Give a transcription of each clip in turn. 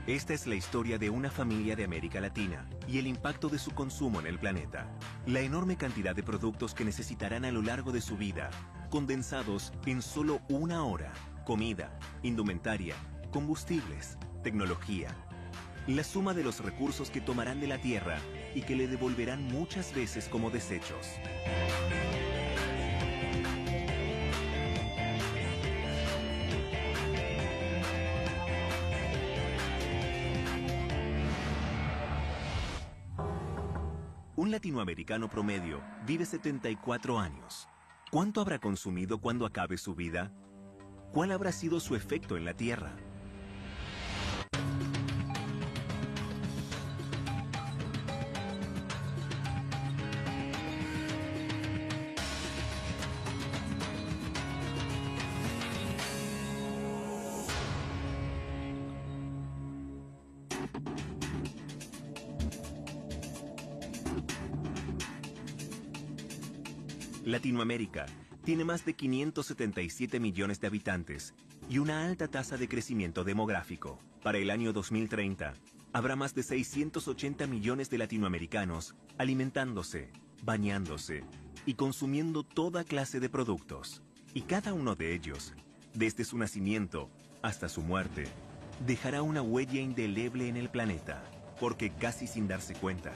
Esta es la historia de una familia de América Latina y el impacto de su consumo en el planeta. La enorme cantidad de productos que necesitarán a lo largo de su vida, condensados en solo una hora. Comida, indumentaria, combustibles, tecnología. La suma de los recursos que tomarán de la Tierra y que le devolverán muchas veces como desechos. Un latinoamericano promedio vive 74 años. ¿Cuánto habrá consumido cuando acabe su vida? ¿Cuál habrá sido su efecto en la Tierra? Latinoamérica tiene más de 577 millones de habitantes y una alta tasa de crecimiento demográfico. Para el año 2030, habrá más de 680 millones de latinoamericanos alimentándose, bañándose y consumiendo toda clase de productos. Y cada uno de ellos, desde su nacimiento hasta su muerte, dejará una huella indeleble en el planeta, porque casi sin darse cuenta,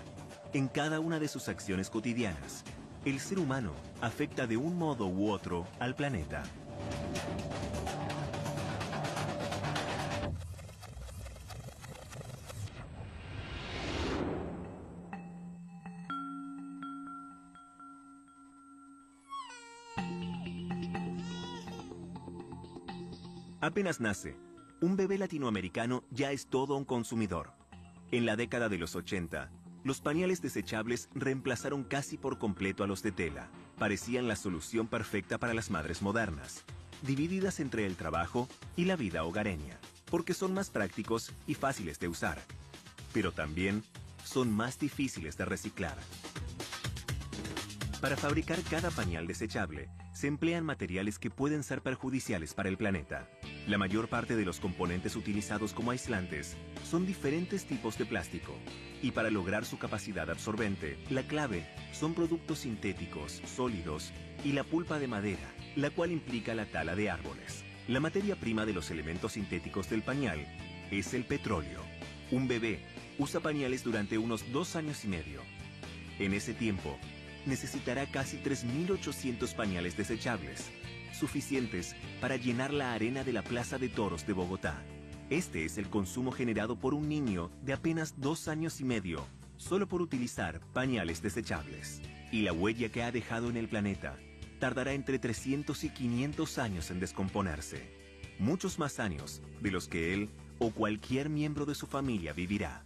en cada una de sus acciones cotidianas, el ser humano afecta de un modo u otro al planeta. Apenas nace, un bebé latinoamericano ya es todo un consumidor. En la década de los 80, los pañales desechables reemplazaron casi por completo a los de tela. Parecían la solución perfecta para las madres modernas, divididas entre el trabajo y la vida hogareña, porque son más prácticos y fáciles de usar. Pero también son más difíciles de reciclar. Para fabricar cada pañal desechable, se emplean materiales que pueden ser perjudiciales para el planeta. La mayor parte de los componentes utilizados como aislantes son diferentes tipos de plástico. Y para lograr su capacidad absorbente, la clave son productos sintéticos, sólidos y la pulpa de madera, la cual implica la tala de árboles. La materia prima de los elementos sintéticos del pañal es el petróleo. Un bebé usa pañales durante unos 2 años y medio. En ese tiempo, necesitará casi 3.800 pañales desechables, suficientes para llenar la arena de la Plaza de Toros de Bogotá. Este es el consumo generado por un niño de apenas 2 años y medio, solo por utilizar pañales desechables. Y la huella que ha dejado en el planeta tardará entre 300 y 500 años en descomponerse. Muchos más años de los que él o cualquier miembro de su familia vivirá.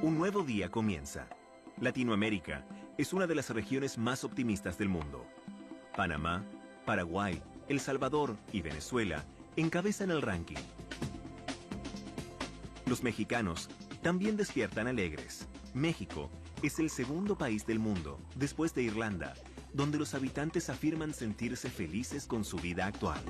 Un nuevo día comienza. Latinoamérica es una de las regiones más optimistas del mundo. Panamá, Paraguay, El Salvador y Venezuela encabezan el ranking. Los mexicanos también despiertan alegres. México es el segundo país del mundo, después de Irlanda, donde los habitantes afirman sentirse felices con su vida actual.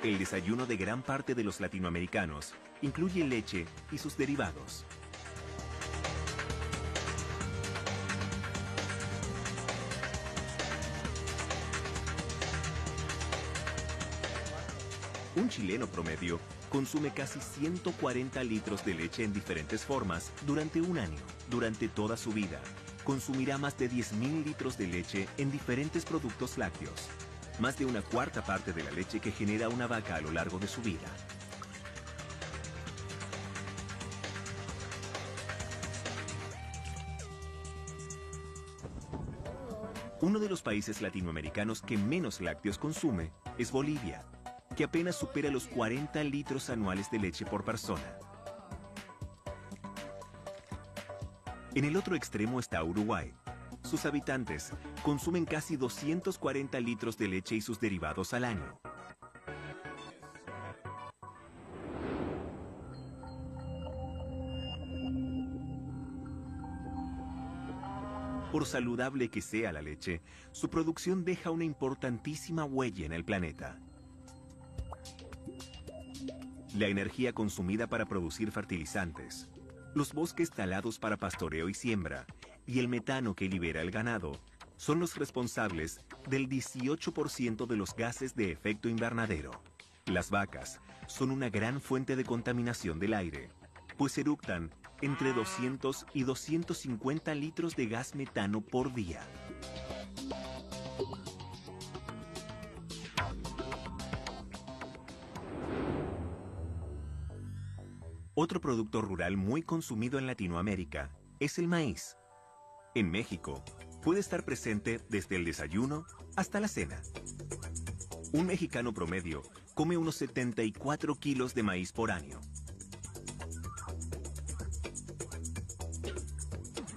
El desayuno de gran parte de los latinoamericanos incluye leche y sus derivados. Un chileno promedio consume casi 140 litros de leche en diferentes formas durante un año. Durante toda su vida, consumirá más de 10.000 litros de leche en diferentes productos lácteos. Más de una cuarta parte de la leche que genera una vaca a lo largo de su vida. Uno de los países latinoamericanos que menos lácteos consume es Bolivia, que apenas supera los 40 litros anuales de leche por persona. En el otro extremo está Uruguay, Sus habitantes consumen casi 240 litros de leche y sus derivados al año. Por saludable que sea la leche, su producción deja una importantísima huella en el planeta. La energía consumida para producir fertilizantes, los bosques talados para pastoreo y siembra, y el metano que libera el ganado, son los responsables del 18% de los gases de efecto invernadero. Las vacas son una gran fuente de contaminación del aire, pues eructan entre 200 y 250 litros de gas metano por día. Otro producto rural muy consumido en Latinoamérica es el maíz. En México, puede estar presente desde el desayuno hasta la cena. Un mexicano promedio come unos 74 kilos de maíz por año.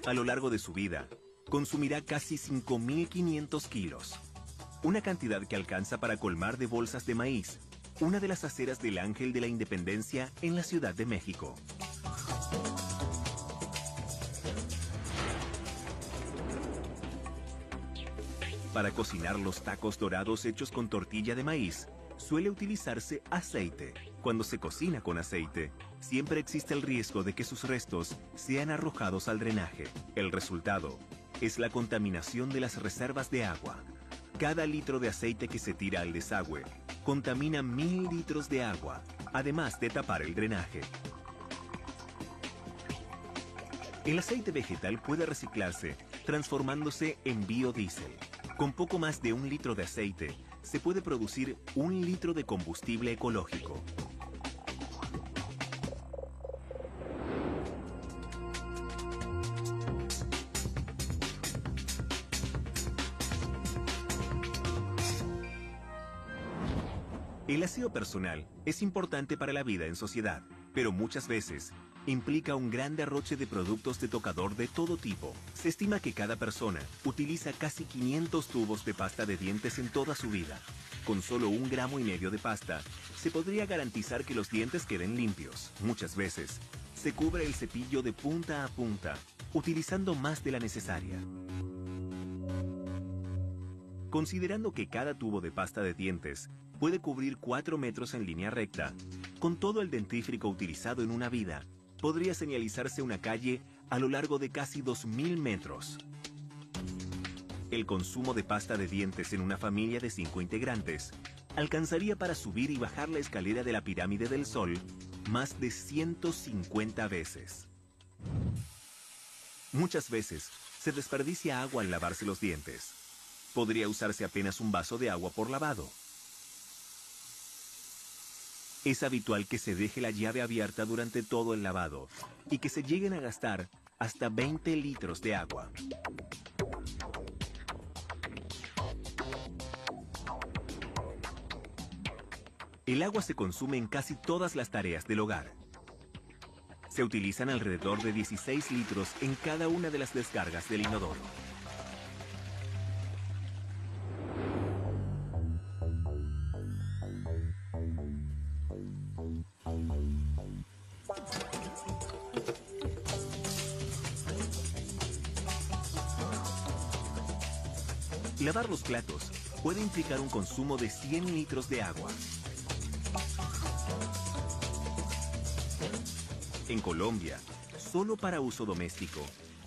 A lo largo de su vida, consumirá casi 5.500 kilos, una cantidad que alcanza para colmar de bolsas de maíz una de las aceras del Ángel de la Independencia en la Ciudad de México. Para cocinar los tacos dorados hechos con tortilla de maíz, suele utilizarse aceite. Cuando se cocina con aceite, siempre existe el riesgo de que sus restos sean arrojados al drenaje. El resultado es la contaminación de las reservas de agua. Cada litro de aceite que se tira al desagüe contamina 1000 litros de agua, además de tapar el drenaje. El aceite vegetal puede reciclarse, transformándose en biodiesel. Con poco más de 1 litro de aceite, se puede producir 1 litro de combustible ecológico. El aseo personal es importante para la vida en sociedad, pero muchas veces implica un gran derroche de productos de tocador de todo tipo. Se estima que cada persona utiliza casi 500 tubos de pasta de dientes en toda su vida. Con solo 1,5 gramos de pasta, se podría garantizar que los dientes queden limpios. Muchas veces, se cubre el cepillo de punta a punta, utilizando más de la necesaria. Considerando que cada tubo de pasta de dientes puede cubrir 4 metros en línea recta, con todo el dentífrico utilizado en una vida, podría señalizarse una calle a lo largo de casi 2000 metros. El consumo de pasta de dientes en una familia de 5 integrantes alcanzaría para subir y bajar la escalera de la pirámide del Sol más de 150 veces. Muchas veces se desperdicia agua al lavarse los dientes. Podría usarse apenas un vaso de agua por lavado. Es habitual que se deje la llave abierta durante todo el lavado y que se lleguen a gastar hasta 20 litros de agua. El agua se consume en casi todas las tareas del hogar. Se utilizan alrededor de 16 litros en cada una de las descargas del inodoro. Lavar los platos puede implicar un consumo de 100 litros de agua. En Colombia, solo para uso doméstico,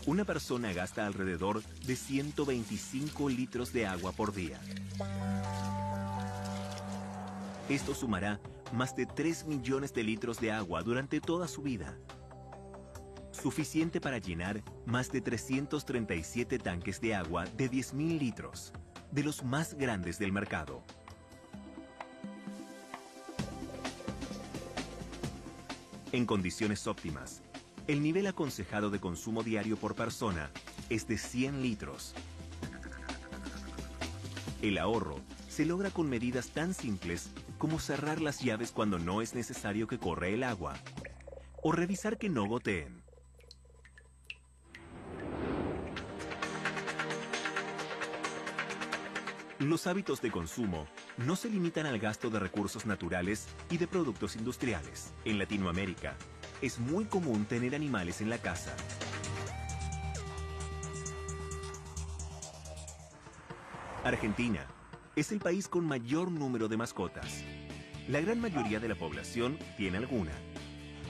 una persona gasta alrededor de 125 litros de agua por día. Esto sumará más de 3 millones de litros de agua durante toda su vida. Suficiente para llenar más de 337 tanques de agua de 10.000 litros, de los más grandes del mercado. En condiciones óptimas, el nivel aconsejado de consumo diario por persona es de 100 litros. El ahorro se logra con medidas tan simples como cerrar las llaves cuando no es necesario que corra el agua, o revisar que no goteen. Los hábitos de consumo no se limitan al gasto de recursos naturales y de productos industriales. En Latinoamérica, es muy común tener animales en la casa. Argentina es el país con mayor número de mascotas. La gran mayoría de la población tiene alguna,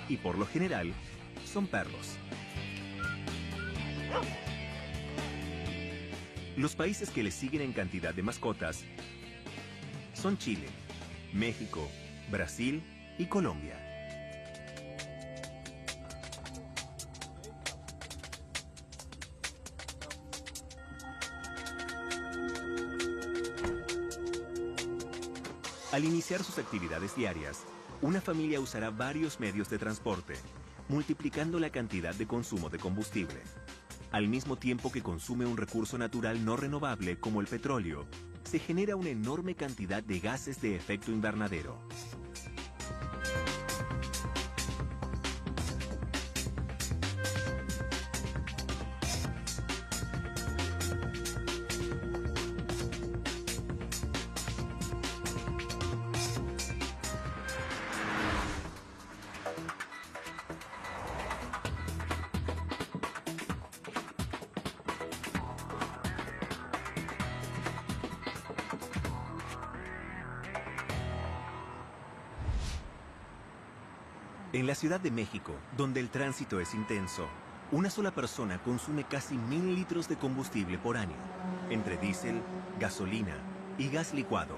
y por lo general son perros. Los países que le siguen en cantidad de mascotas son Chile, México, Brasil y Colombia. Al iniciar sus actividades diarias, una familia usará varios medios de transporte, multiplicando la cantidad de consumo de combustible. Al mismo tiempo que consume un recurso natural no renovable como el petróleo, se genera una enorme cantidad de gases de efecto invernadero. En la Ciudad de México, donde el tránsito es intenso, una sola persona consume casi 1000 litros de combustible por año, entre diésel, gasolina y gas licuado.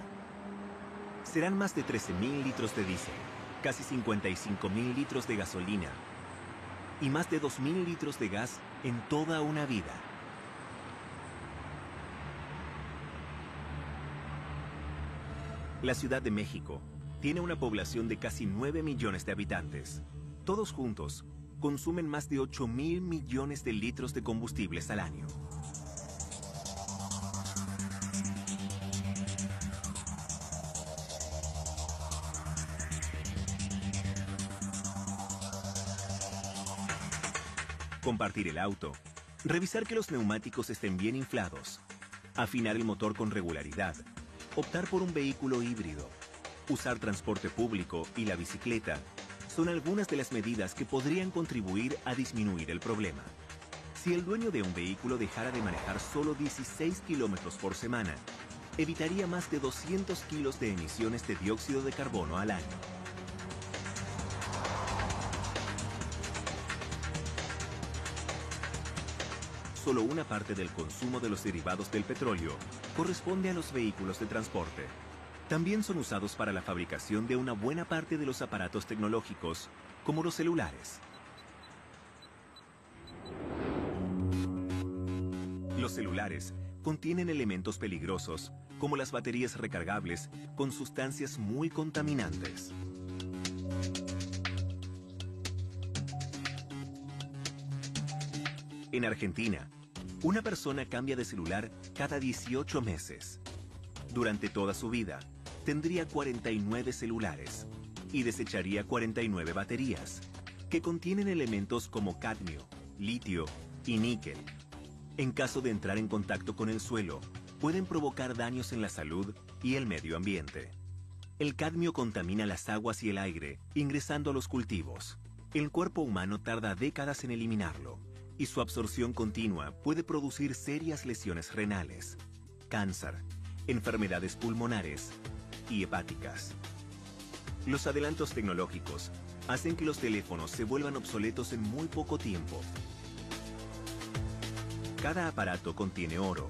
Serán más de 13.000 litros de diésel, casi 55.000 litros de gasolina y más de 2.000 litros de gas en toda una vida. La Ciudad de México tiene una población de casi 9 millones de habitantes. Todos juntos consumen más de 8.000 millones de litros de combustibles al año. Compartir el auto, revisar que los neumáticos estén bien inflados, afinar el motor con regularidad, optar por un vehículo híbrido, usar transporte público y la bicicleta son algunas de las medidas que podrían contribuir a disminuir el problema. Si el dueño de un vehículo dejara de manejar solo 16 kilómetros por semana, evitaría más de 200 kilos de emisiones de dióxido de carbono al año. Solo una parte del consumo de los derivados del petróleo corresponde a los vehículos de transporte. También son usados para la fabricación de una buena parte de los aparatos tecnológicos, como los celulares. Los celulares contienen elementos peligrosos, como las baterías recargables, con sustancias muy contaminantes. En Argentina, una persona cambia de celular cada 18 meses. Durante toda su vida, tendría 49 celulares y desecharía 49 baterías, que contienen elementos como cadmio, litio y níquel. En caso de entrar en contacto con el suelo, pueden provocar daños en la salud y el medio ambiente. El cadmio contamina las aguas y el aire, ingresando a los cultivos. El cuerpo humano tarda décadas en eliminarlo, y su absorción continua puede producir serias lesiones renales, cáncer, enfermedades pulmonares y hepáticas. Los adelantos tecnológicos hacen que los teléfonos se vuelvan obsoletos en muy poco tiempo. Cada aparato contiene oro,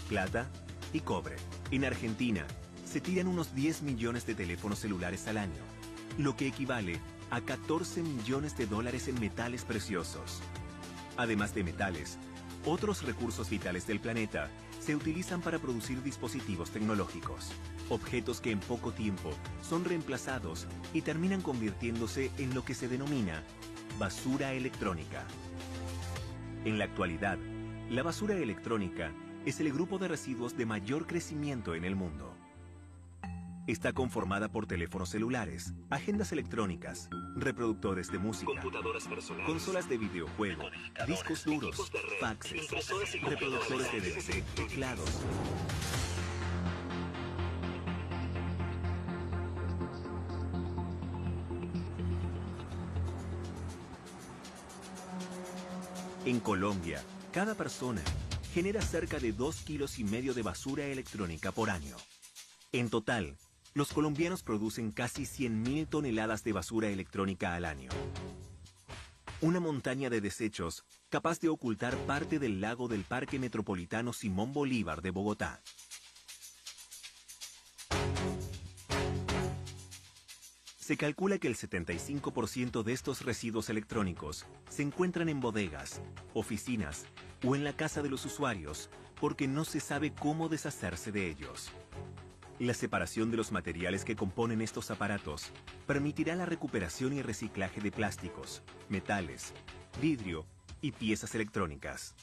plata y cobre. En Argentina, se tiran unos 10 millones de teléfonos celulares al año, lo que equivale a 14 millones de dólares en metales preciosos. Además de metales, otros recursos vitales del planeta se utilizan para producir dispositivos tecnológicos, objetos que en poco tiempo son reemplazados y terminan convirtiéndose en lo que se denomina basura electrónica. En la actualidad, la basura electrónica es el grupo de residuos de mayor crecimiento en el mundo. Está conformada por teléfonos celulares, agendas electrónicas, reproductores de música, computadoras personales, consolas de videojuego, discos duros, faxes, reproductores de DVD, teclados. En Colombia, cada persona genera cerca de 2,5 kilos de basura electrónica por año. En total, los colombianos producen casi 100.000 toneladas de basura electrónica al año. Una montaña de desechos capaz de ocultar parte del lago del Parque Metropolitano Simón Bolívar de Bogotá. Se calcula que el 75% de estos residuos electrónicos se encuentran en bodegas, oficinas o en la casa de los usuarios porque no se sabe cómo deshacerse de ellos. La separación de los materiales que componen estos aparatos permitirá la recuperación y reciclaje de plásticos, metales, vidrio y piezas electrónicas.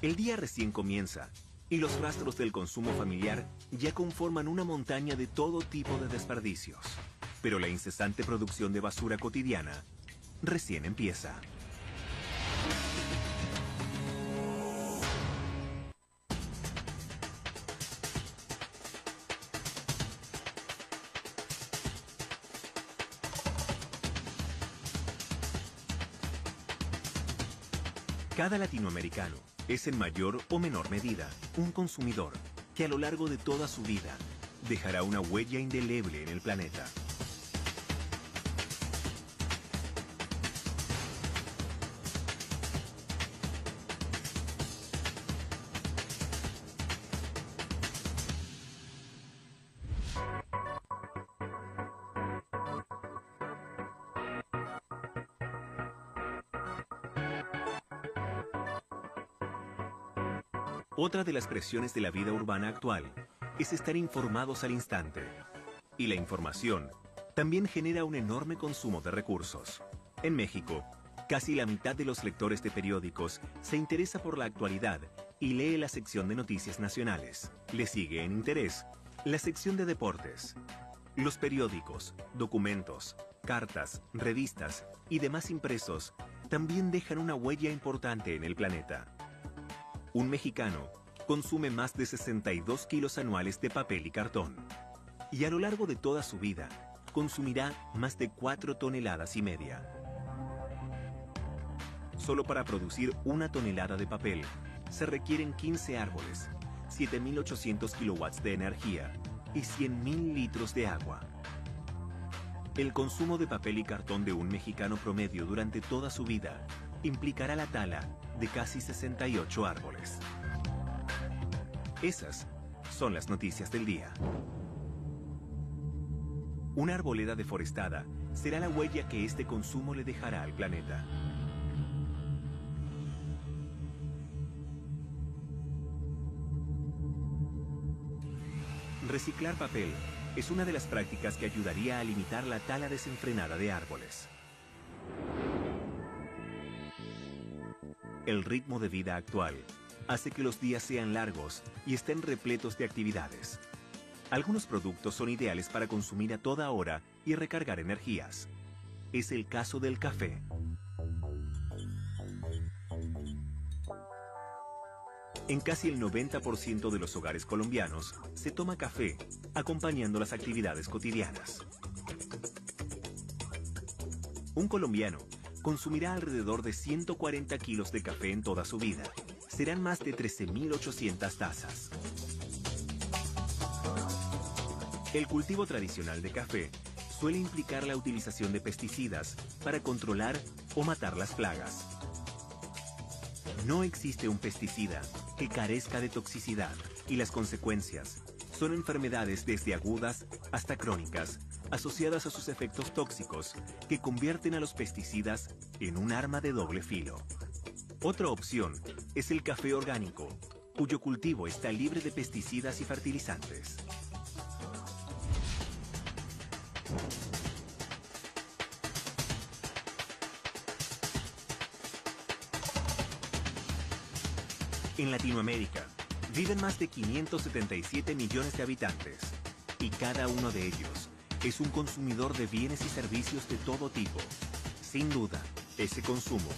El día recién comienza y los rastros del consumo familiar ya conforman una montaña de todo tipo de desperdicios. Pero la incesante producción de basura cotidiana recién empieza. Cada latinoamericano es en mayor o menor medida un consumidor que a lo largo de toda su vida dejará una huella indeleble en el planeta. Otra de las presiones de la vida urbana actual es estar informados al instante. Y la información también genera un enorme consumo de recursos. En México, casi la mitad de los lectores de periódicos se interesa por la actualidad y lee la sección de noticias nacionales. Le sigue en interés la sección de deportes. Los periódicos, documentos, cartas, revistas y demás impresos también dejan una huella importante en el planeta. Un mexicano consume más de 62 kilos anuales de papel y cartón. Y a lo largo de toda su vida, consumirá más de 4,5 toneladas. Solo para producir 1 tonelada de papel, se requieren 15 árboles, 7.800 kilowatts de energía y 100.000 litros de agua. El consumo de papel y cartón de un mexicano promedio durante toda su vida implicará la tala de casi 68 árboles. Esas son las noticias del día. Una arboleda deforestada será la huella que este consumo le dejará al planeta. Reciclar papel es una de las prácticas que ayudaría a limitar la tala desenfrenada de árboles. El ritmo de vida actual hace que los días sean largos y estén repletos de actividades. Algunos productos son ideales para consumir a toda hora y recargar energías. Es el caso del café. En casi el 90% de los hogares colombianos se toma café, acompañando las actividades cotidianas. Un colombiano consumirá alrededor de 140 kilos de café en toda su vida. Serán más de 13.800 tazas. El cultivo tradicional de café suele implicar la utilización de pesticidas para controlar o matar las plagas. No existe un pesticida que carezca de toxicidad y las consecuencias son enfermedades desde agudas hasta crónicas asociadas a sus efectos tóxicos que convierten a los pesticidas en un arma de doble filo. Otra opción es el café orgánico, cuyo cultivo está libre de pesticidas y fertilizantes. En Latinoamérica, viven más de 577 millones de habitantes, y cada uno de ellos es un consumidor de bienes y servicios de todo tipo. Sin duda, ese consumo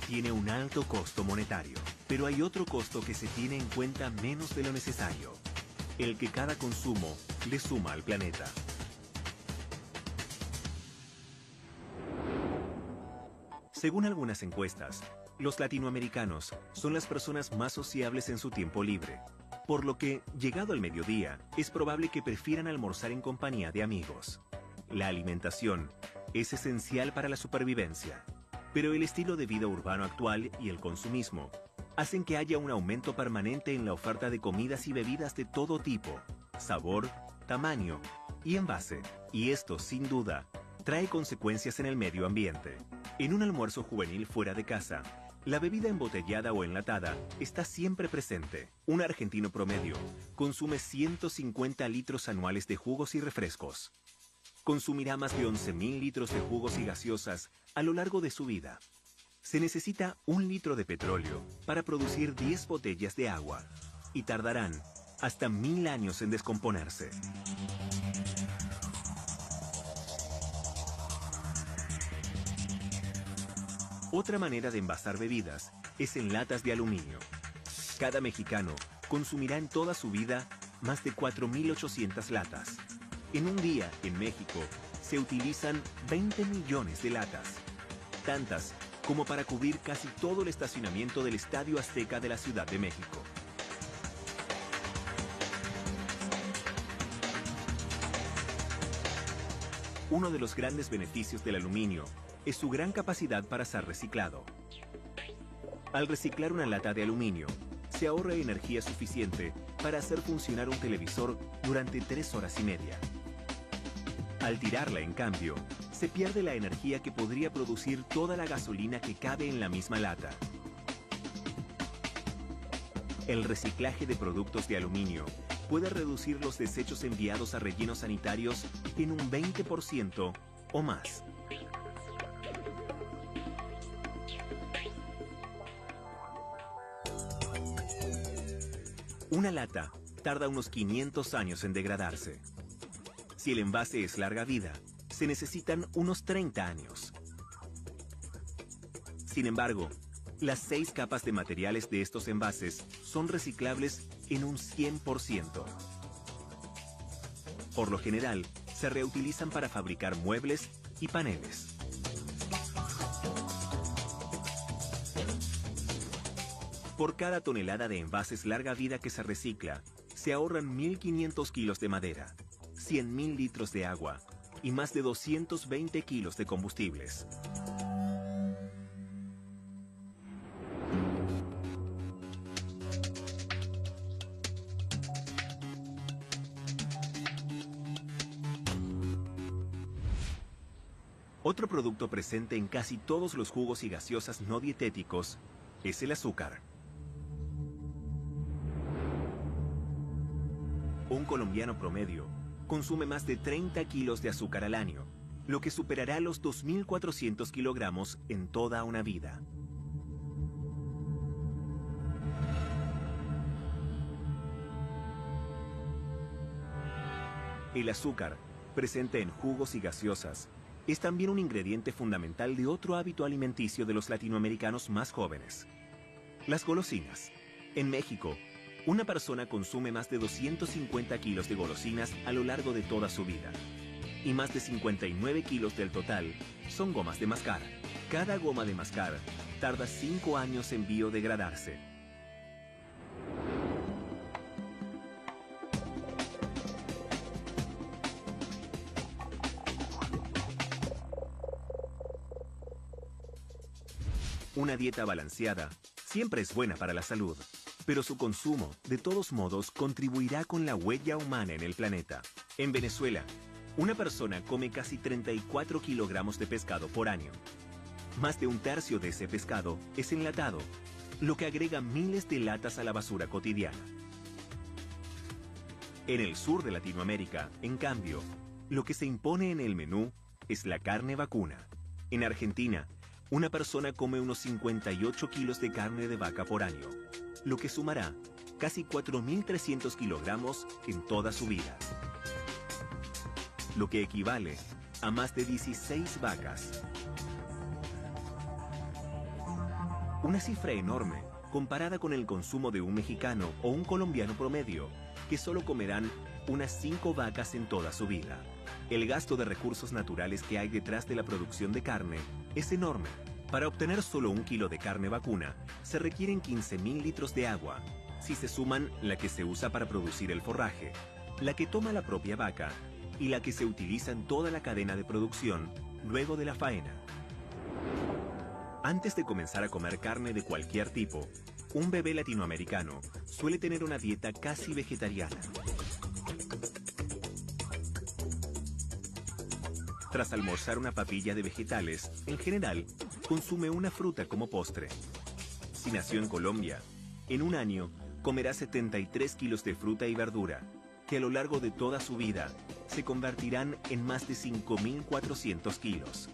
tiene un alto costo monetario, pero hay otro costo que se tiene en cuenta menos de lo necesario, el que cada consumo le suma al planeta. Según algunas encuestas, los latinoamericanos son las personas más sociables en su tiempo libre, por lo que, llegado el mediodía, es probable que prefieran almorzar en compañía de amigos. La alimentación es esencial para la supervivencia, pero el estilo de vida urbano actual y el consumismo hacen que haya un aumento permanente en la oferta de comidas y bebidas de todo tipo, sabor, tamaño y envase. Y esto, sin duda, trae consecuencias en el medio ambiente. En un almuerzo juvenil fuera de casa, la bebida embotellada o enlatada está siempre presente. Un argentino promedio consume 150 litros anuales de jugos y refrescos. Consumirá más de 11.000 litros de jugos y gaseosas a lo largo de su vida. Se necesita 1 litro de petróleo para producir 10 botellas de agua y tardarán hasta 1000 años en descomponerse. Otra manera de envasar bebidas es en latas de aluminio. Cada mexicano consumirá en toda su vida más de 4.800 latas. En un día, en México, se utilizan 20 millones de latas, tantas como para cubrir casi todo el estacionamiento del Estadio Azteca de la Ciudad de México. Uno de los grandes beneficios del aluminio es su gran capacidad para ser reciclado. Al reciclar una lata de aluminio, se ahorra energía suficiente para hacer funcionar un televisor durante 3 horas y media. Al tirarla, en cambio, se pierde la energía que podría producir toda la gasolina que cabe en la misma lata. El reciclaje de productos de aluminio puede reducir los desechos enviados a rellenos sanitarios en un 20% o más. Una lata tarda unos 500 años en degradarse. Si el envase es larga vida, se necesitan unos 30 años. Sin embargo, las 6 capas de materiales de estos envases son reciclables en un 100%. Por lo general, se reutilizan para fabricar muebles y paneles. Por cada tonelada de envases larga vida que se recicla, se ahorran 1.500 kilos de madera, 100.000 litros de agua y más de 220 kilos de combustibles. Otro producto presente en casi todos los jugos y gaseosas no dietéticos es el azúcar. Un colombiano promedio consume más de 30 kilos de azúcar al año, lo que superará los 2.400 kilogramos en toda una vida. El azúcar, presente en jugos y gaseosas, es también un ingrediente fundamental de otro hábito alimenticio de los latinoamericanos más jóvenes: las golosinas. En México, una persona consume más de 250 kilos de golosinas a lo largo de toda su vida. Y más de 59 kilos del total son gomas de mascar. Cada goma de mascar tarda 5 años en biodegradarse. Una dieta balanceada siempre es buena para la salud, pero su consumo, de todos modos, contribuirá con la huella humana en el planeta. En Venezuela, una persona come casi 34 kilogramos de pescado por año. Más de un tercio de ese pescado es enlatado, lo que agrega miles de latas a la basura cotidiana. En el sur de Latinoamérica, en cambio, lo que se impone en el menú es la carne vacuna. En Argentina, una persona come unos 58 kilos de carne de vaca por año, lo que sumará casi 4.300 kilogramos en toda su vida, lo que equivale a más de 16 vacas. Una cifra enorme comparada con el consumo de un mexicano o un colombiano promedio, que solo comerán unas 5 vacas en toda su vida. El gasto de recursos naturales que hay detrás de la producción de carne es enorme, Para obtener solo 1 kilo de carne vacuna, se requieren 15.000 litros de agua, si se suman la que se usa para producir el forraje, la que toma la propia vaca y la que se utiliza en toda la cadena de producción luego de la faena. Antes de comenzar a comer carne de cualquier tipo, un bebé latinoamericano suele tener una dieta casi vegetariana. Tras almorzar una papilla de vegetales, en general, consume una fruta como postre. Si nació en Colombia, en un año comerá 73 kilos de fruta y verdura, que a lo largo de toda su vida se convertirán en más de 5.400 kilos.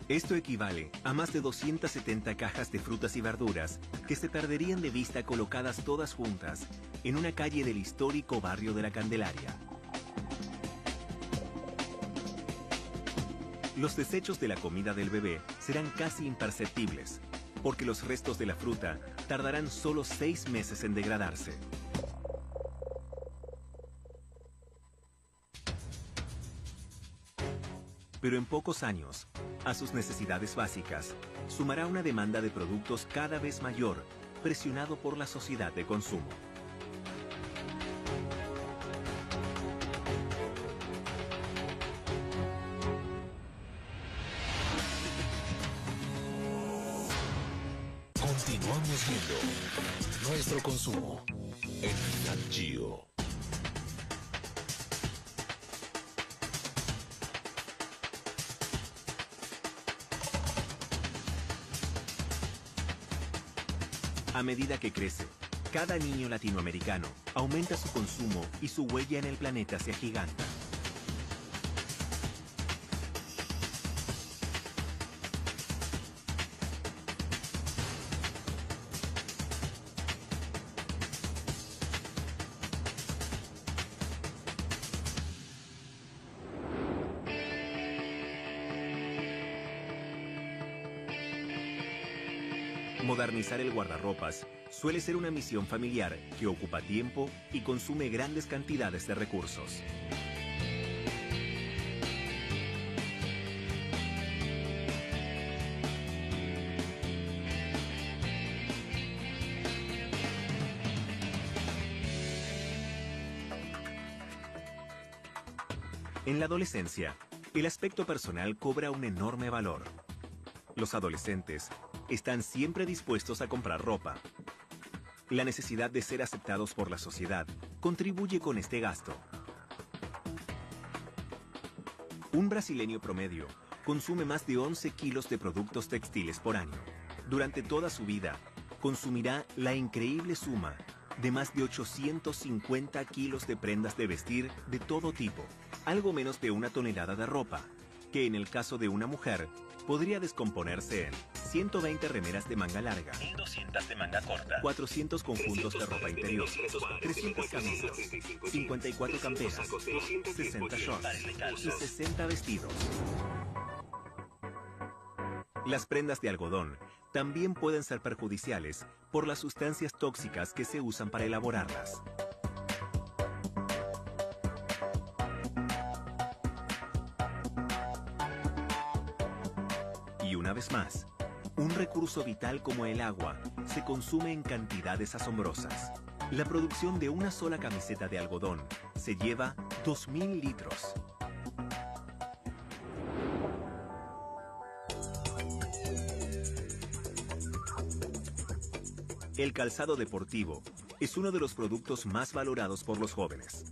Esto equivale a más de 270 cajas de frutas y verduras que se perderían de vista colocadas todas juntas en una calle del histórico barrio de La Candelaria. Los desechos de la comida del bebé serán casi imperceptibles, porque los restos de la fruta tardarán solo 6 meses en degradarse. Pero en pocos años, a sus necesidades básicas, sumará una demanda de productos cada vez mayor, presionado por la sociedad de consumo. Continuamos viendo nuestro consumo en Nat Geo. A medida que crece, cada niño latinoamericano aumenta su consumo y su huella en el planeta se agiganta. Modernizar el guardarropas suele ser una misión familiar que ocupa tiempo y consume grandes cantidades de recursos. En la adolescencia, el aspecto personal cobra un enorme valor. Los adolescentes están siempre dispuestos a comprar ropa. La necesidad de ser aceptados por la sociedad contribuye con este gasto. Un brasileño promedio consume más de 11 kilos de productos textiles por año. Durante toda su vida, consumirá la increíble suma de más de 850 kilos de prendas de vestir de todo tipo, algo menos de 1 tonelada de ropa, que en el caso de una mujer podría descomponerse en 120 remeras de manga larga, 1.200 de manga corta, 400 conjuntos de ropa interior, 300 camisas, 54 camperas, 60 shorts y 60 vestidos. Las prendas de algodón también pueden ser perjudiciales por las sustancias tóxicas que se usan para elaborarlas. Y una vez más, un recurso vital como el agua se consume en cantidades asombrosas. La producción de una sola camiseta de algodón se lleva 2.000 litros. El calzado deportivo es uno de los productos más valorados por los jóvenes.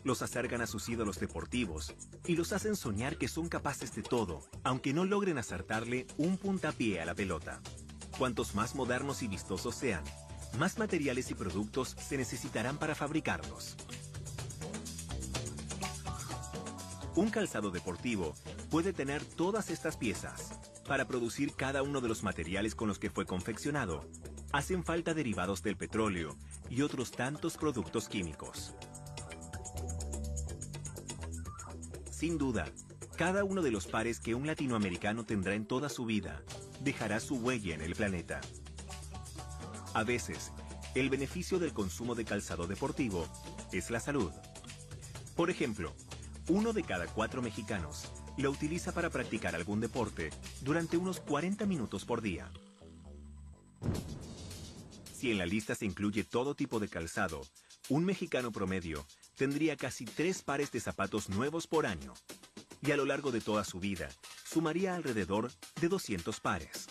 Los acercan a sus ídolos deportivos y los hacen soñar que son capaces de todo, aunque no logren acertarle un puntapié a la pelota. Cuantos más modernos y vistosos sean, más materiales y productos se necesitarán para fabricarlos. Un calzado deportivo puede tener todas estas piezas. Para producir cada uno de los materiales con los que fue confeccionado, hacen falta derivados del petróleo y otros tantos productos químicos. Sin duda, cada uno de los pares que un latinoamericano tendrá en toda su vida dejará su huella en el planeta. A veces, el beneficio del consumo de calzado deportivo es la salud. Por ejemplo, 1 de cada 4 mexicanos la utiliza para practicar algún deporte durante unos 40 minutos por día. Si en la lista se incluye todo tipo de calzado, un mexicano promedio tendría casi 3 pares de zapatos nuevos por año. Y a lo largo de toda su vida, sumaría alrededor de 200 pares.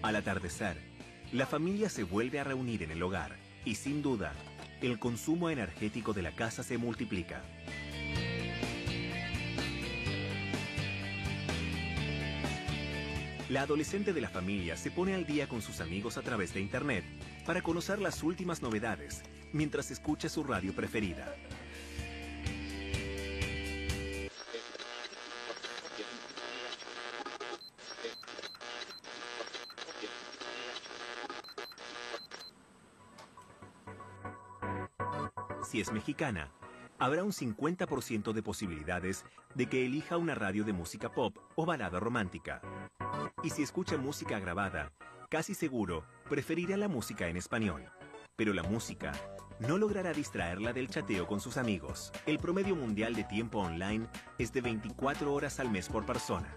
Al atardecer, la familia se vuelve a reunir en el hogar y, sin duda, el consumo energético de la casa se multiplica. La adolescente de la familia se pone al día con sus amigos a través de Internet para conocer las últimas novedades mientras escucha su radio preferida. Si es mexicana, habrá un 50% de posibilidades de que elija una radio de música pop o balada romántica. Y si escucha música grabada, casi seguro preferirá la música en español. Pero la música no logrará distraerla del chateo con sus amigos. El promedio mundial de tiempo online es de 24 horas al mes por persona.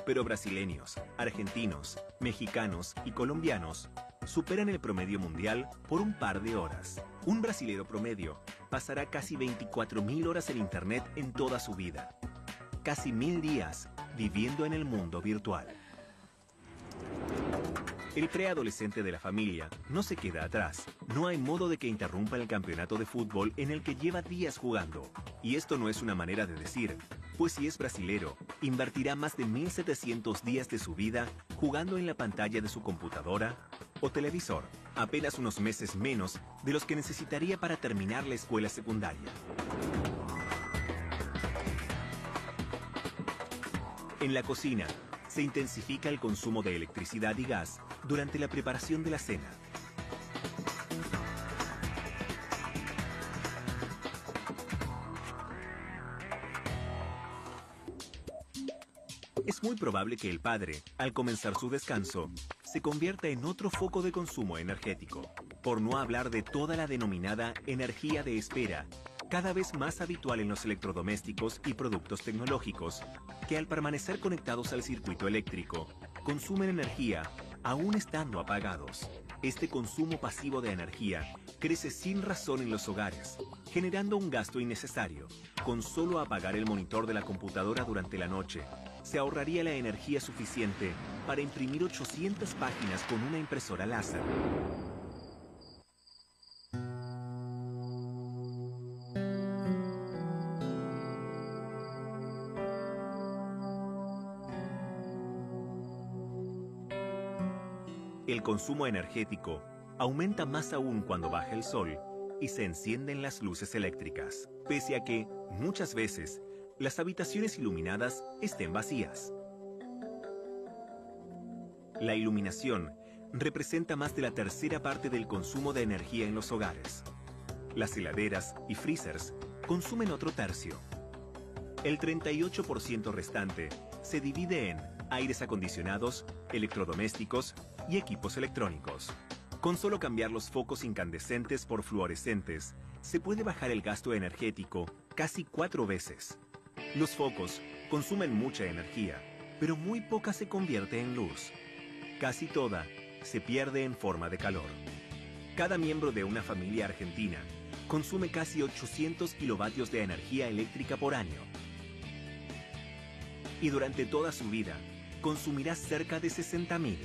Pero brasileños, argentinos, mexicanos y colombianos superan el promedio mundial por un par de horas. Un brasilero promedio pasará casi 24.000 horas en Internet en toda su vida. Casi 1.000 días viviendo en el mundo virtual. El preadolescente de la familia no se queda atrás. No hay modo de que interrumpa el campeonato de fútbol en el que lleva días jugando. Y esto no es una manera de decir, pues si es brasilero, invertirá más de 1.700 días de su vida jugando en la pantalla de su computadora o televisor, apenas unos meses menos de los que necesitaría para terminar la escuela secundaria. En la cocina, se intensifica el consumo de electricidad y gas durante la preparación de la cena. Es muy probable que el padre, al comenzar su descanso, se convierta en otro foco de consumo energético, por no hablar de toda la denominada energía de espera, cada vez más habitual en los electrodomésticos y productos tecnológicos, que al permanecer conectados al circuito eléctrico, consumen energía aún estando apagados. Este consumo pasivo de energía crece sin razón en los hogares, generando un gasto innecesario. Con solo apagar el monitor de la computadora durante la noche, se ahorraría la energía suficiente para imprimir 800 páginas con una impresora láser. El consumo energético aumenta más aún cuando baja el sol y se encienden las luces eléctricas, pese a que, muchas veces, las habitaciones iluminadas estén vacías. La iluminación representa más de la tercera parte del consumo de energía en los hogares. Las heladeras y freezers consumen otro tercio. El 38% restante se divide en aires acondicionados, electrodomésticos y equipos electrónicos. Con solo cambiar los focos incandescentes por fluorescentes, se puede bajar el gasto energético casi 4 veces. Los focos consumen mucha energía, pero muy poca se convierte en luz. Casi toda se pierde en forma de calor. Cada miembro de una familia argentina consume casi 800 kilovatios de energía eléctrica por año. Y durante toda su vida, consumirá cerca de 60.000.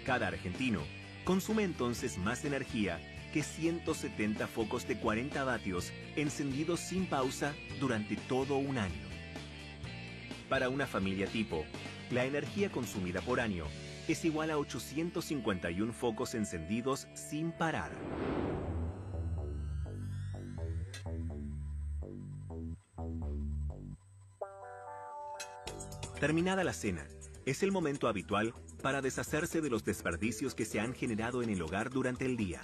Cada argentino consume entonces más energía que 170 focos de 40 vatios encendidos sin pausa durante todo un año. Para una familia tipo, la energía consumida por año es igual a 851 focos encendidos sin parar. Terminada la cena, es el momento habitual para deshacerse de los desperdicios que se han generado en el hogar durante el día.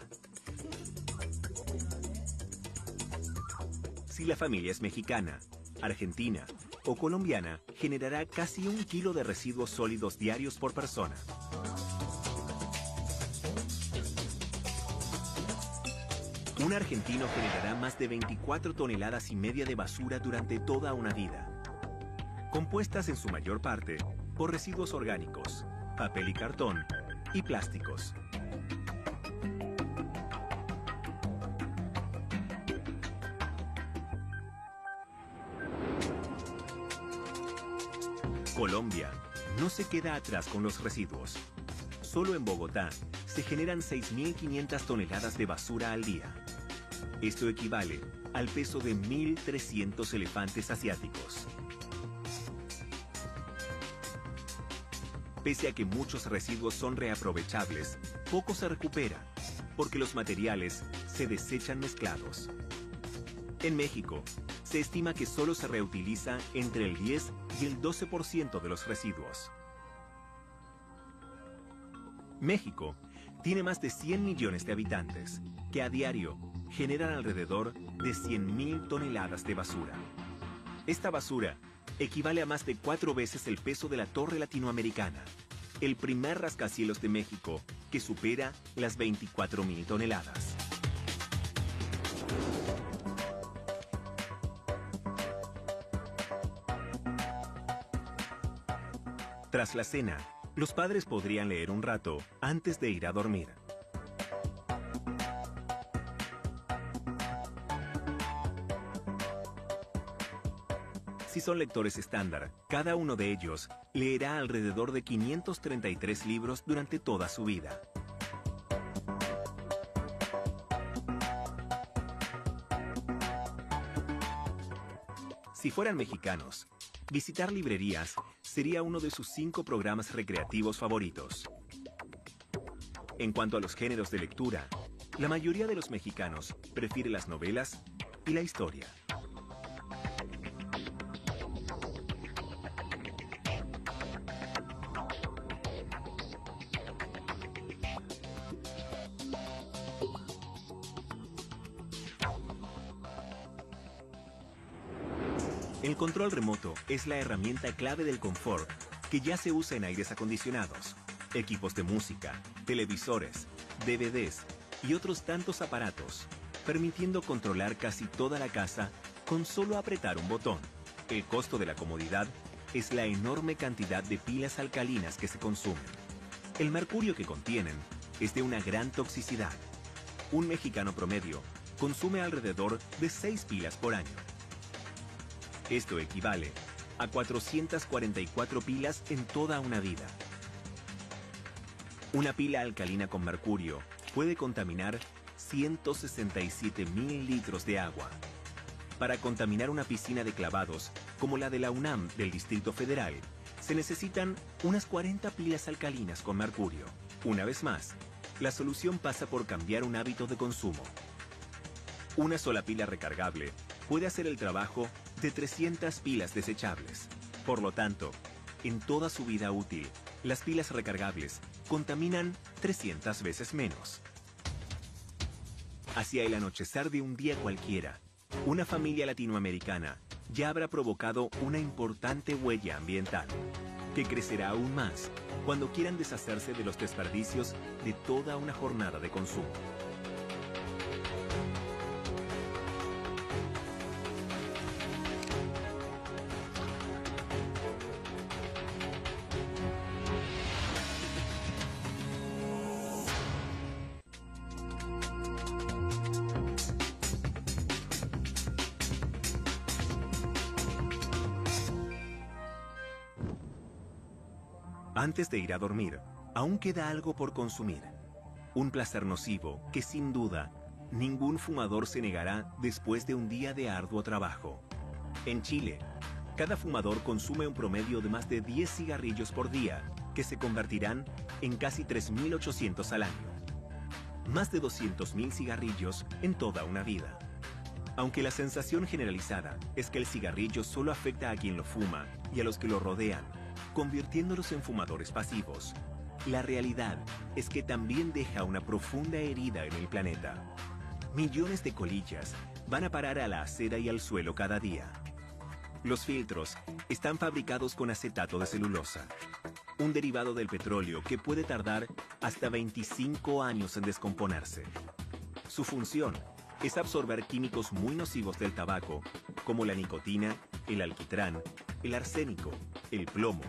Si la familia es mexicana, argentina o colombiana, generará casi 1 kilo de residuos sólidos diarios por persona. Un argentino generará más de 24 toneladas y media de basura durante toda una vida, compuestas en su mayor parte por residuos orgánicos, papel y cartón y plásticos. Colombia no se queda atrás con los residuos. Solo en Bogotá se generan 6.500 toneladas de basura al día. Esto equivale al peso de 1.300 elefantes asiáticos. Pese a que muchos residuos son reaprovechables, poco se recupera, porque los materiales se desechan mezclados. En México, se estima que solo se reutiliza entre el 10 y el 12% de los residuos. México tiene más de 100 millones de habitantes, que a diario generan alrededor de 100.000 toneladas de basura. Esta basura equivale a más de 4 veces el peso de la Torre Latinoamericana, el primer rascacielos de México que supera las 24.000 toneladas. Tras la cena, los padres podrían leer un rato antes de ir a dormir. Si son lectores estándar, cada uno de ellos leerá alrededor de 533 libros durante toda su vida. Si fueran mexicanos, visitar librerías sería uno de sus 5 programas recreativos favoritos. En cuanto a los géneros de lectura, la mayoría de los mexicanos prefiere las novelas y la historia. El control remoto es la herramienta clave del confort que ya se usa en aires acondicionados, equipos de música, televisores, DVDs y otros tantos aparatos, permitiendo controlar casi toda la casa con solo apretar un botón. El costo de la comodidad es la enorme cantidad de pilas alcalinas que se consumen. El mercurio que contienen es de una gran toxicidad. Un mexicano promedio consume alrededor de 6 pilas por año. Esto equivale a 444 pilas en toda una vida. Una pila alcalina con mercurio puede contaminar 167.000 litros de agua. Para contaminar una piscina de clavados, como la de la UNAM del Distrito Federal, se necesitan unas 40 pilas alcalinas con mercurio. Una vez más, la solución pasa por cambiar un hábito de consumo. Una sola pila recargable puede hacer el trabajo de 300 pilas desechables. Por lo tanto, en toda su vida útil, las pilas recargables contaminan 300 veces menos. Hacia el anochecer de un día cualquiera, una familia latinoamericana ya habrá provocado una importante huella ambiental, que crecerá aún más cuando quieran deshacerse de los desperdicios de toda una jornada de consumo. Antes de ir a dormir, aún queda algo por consumir. Un placer nocivo que sin duda ningún fumador se negará después de un día de arduo trabajo. En Chile, cada fumador consume un promedio de más de 10 cigarrillos por día, que se convertirán en casi 3.800 al año. Más de 200.000 cigarrillos en toda una vida. Aunque la sensación generalizada es que el cigarrillo solo afecta a quien lo fuma y a los que lo rodean, convirtiéndolos en fumadores pasivos, la realidad es que también deja una profunda herida en el planeta. Millones de colillas van a parar a la acera y al suelo cada día. Los filtros están fabricados con acetato de celulosa, un derivado del petróleo que puede tardar hasta 25 años en descomponerse. Su función es absorber químicos muy nocivos del tabaco, como la nicotina, el alquitrán, el arsénico, el plomo,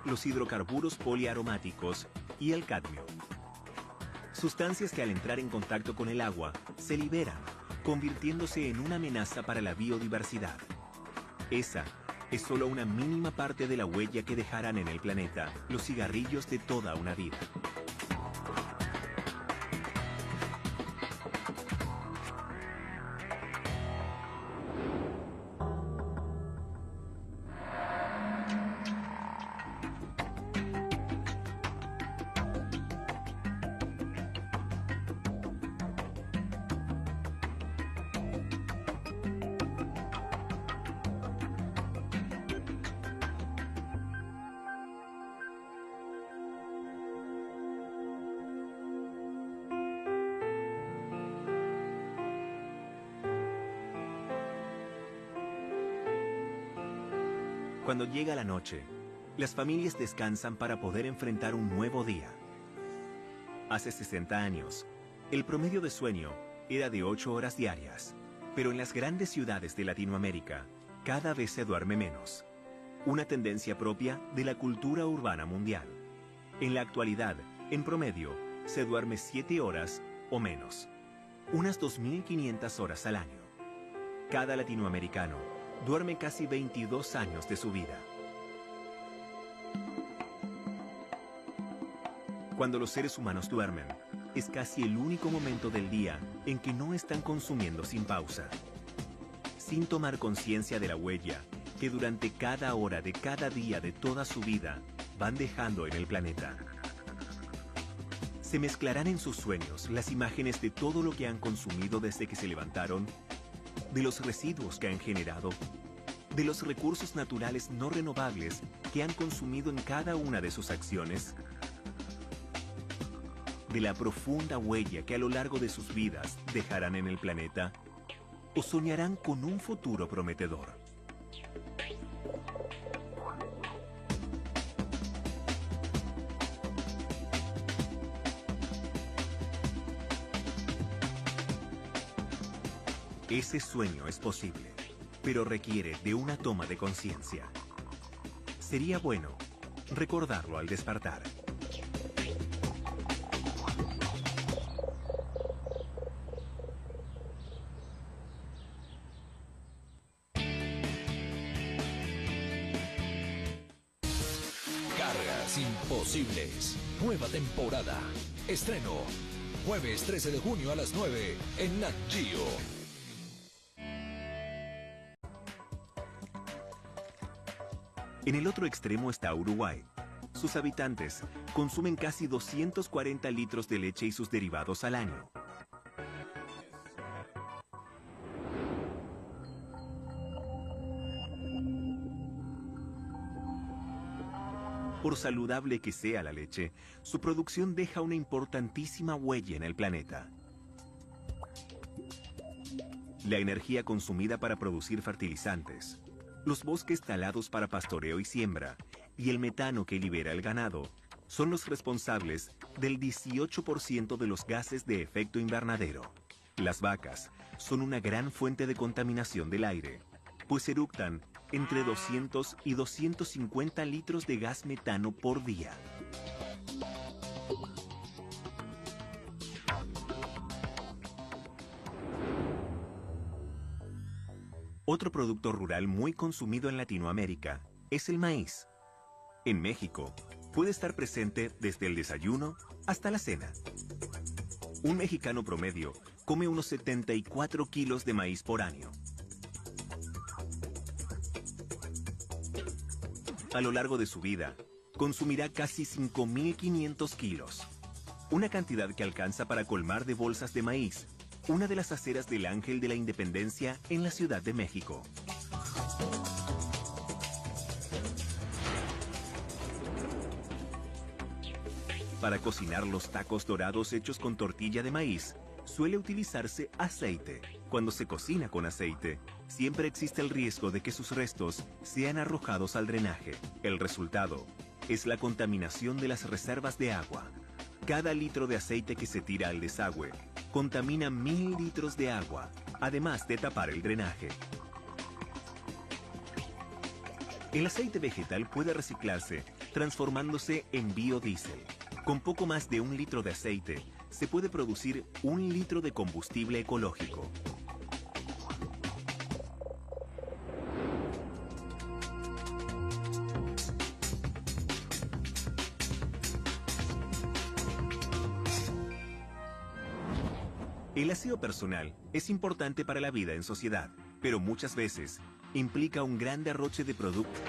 los hidrocarburos poliaromáticos y el cadmio. Sustancias que al entrar en contacto con el agua se liberan, convirtiéndose en una amenaza para la biodiversidad. Esa es solo una mínima parte de la huella que dejarán en el planeta los cigarrillos de toda una vida. Cuando llega la noche, las familias descansan para poder enfrentar un nuevo día. Hace 60 años, el promedio de sueño era de 8 horas diarias, pero en las grandes ciudades de Latinoamérica, cada vez se duerme menos. Una tendencia propia de la cultura urbana mundial. En la actualidad, en promedio, se duerme 7 horas o menos, unas 2.500 horas al año. Cada latinoamericano duerme casi 22 años de su vida. Cuando los seres humanos duermen, es casi el único momento del día en que no están consumiendo sin pausa, sin tomar conciencia de la huella que durante cada hora de cada día de toda su vida van dejando en el planeta. Se mezclarán en sus sueños las imágenes de todo lo que han consumido desde que se levantaron, de los residuos que han generado, de los recursos naturales no renovables que han consumido en cada una de sus acciones, de la profunda huella que a lo largo de sus vidas dejarán en el planeta, o soñarán con un futuro prometedor. Ese sueño es posible, pero requiere de una toma de conciencia. Sería bueno recordarlo al despertar. Cargas imposibles. Nueva temporada. Estreno. Jueves 13 de junio a las 9 en Nat Geo. En el otro extremo está Uruguay. Sus habitantes consumen casi 240 litros de leche y sus derivados al año. Por saludable que sea la leche, su producción deja una importantísima huella en el planeta. La energía consumida para producir fertilizantes, los bosques talados para pastoreo y siembra, y el metano que libera el ganado, son los responsables del 18% de los gases de efecto invernadero. Las vacas son una gran fuente de contaminación del aire, pues eructan entre 200 y 250 litros de gas metano por día. Otro producto rural muy consumido en Latinoamérica es el maíz. En México, puede estar presente desde el desayuno hasta la cena. Un mexicano promedio come unos 74 kilos de maíz por año. A lo largo de su vida, consumirá casi 5.500 kilos, una cantidad que alcanza para colmar de bolsas de maíz una de las aceras del Ángel de la Independencia en la Ciudad de México. Para cocinar los tacos dorados hechos con tortilla de maíz, suele utilizarse aceite. Cuando se cocina con aceite, siempre existe el riesgo de que sus restos sean arrojados al drenaje. El resultado es la contaminación de las reservas de agua. Cada litro de aceite que se tira al desagüe contamina 1000 litros de agua, además de tapar el drenaje. El aceite vegetal puede reciclarse, transformándose en biodiesel. Con poco más de 1 litro de aceite, se puede producir 1 litro de combustible ecológico. El aseo personal es importante para la vida en sociedad, pero muchas veces implica un gran derroche de productos.